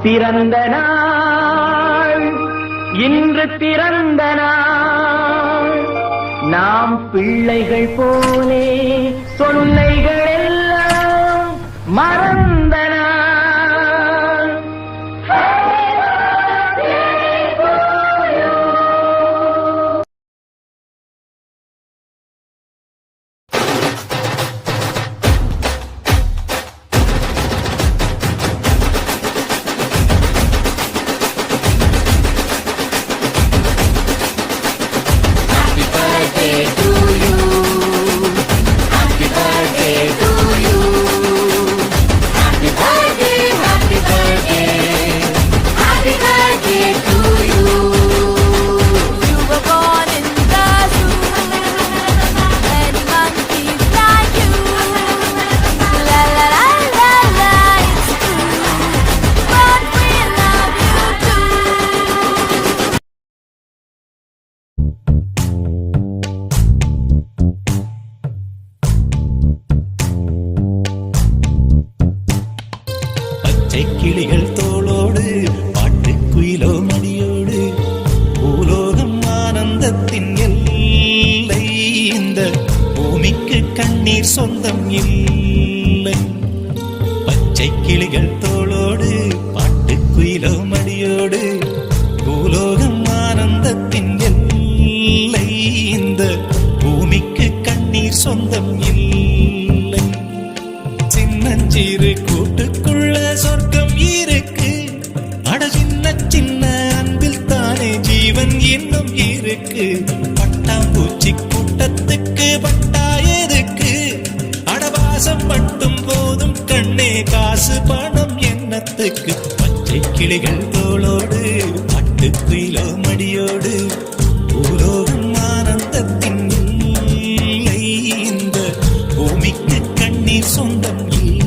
பிறந்த நாள் இன்று பிறந்த நாள் நாம் பிள்ளைகள் போலே தொல்லைகள் எல்லாம் மறந்த நாள். கிளிகள் தோளோடு பாட்டு குயிலோ மடியோடு பூலோகம் ஆனந்தத்தின் எல்லை. இந்த பூமிக்கு கண்ணீர் சொந்தம் இல்லை. பச்சை கிளிகள் தோளோடு பாட்டு குயிலோ மடியோடு பூலோகம் ஆனந்தத்தின் எல்லை. இந்த பூமிக்கு கண்ணீர் சொந்தம் இல்லை. சின்னஞ்சிறு கூட்டுக்குள்ள சொர்க்கம் இருக்கு. அட சின்ன சின்ன அன்பில் தானே ஜீவன் இன்னும் இருக்கு. பட்டாம்பூச்சி கூட்டத்துக்கு பட்டா எதுக்கு? அடவாசம் மட்டும் போதும் கண்ணே, காசு பணம் என்னத்துக்கு? பச்சை கிளிகள் தோளோடு பட்டு குயிலோ மடியோடு பூலோகம் ஆனந்தத்தின் இல்லை. இந்த பூமிக்கு கண்ணீர் சொந்தம் இல்லை.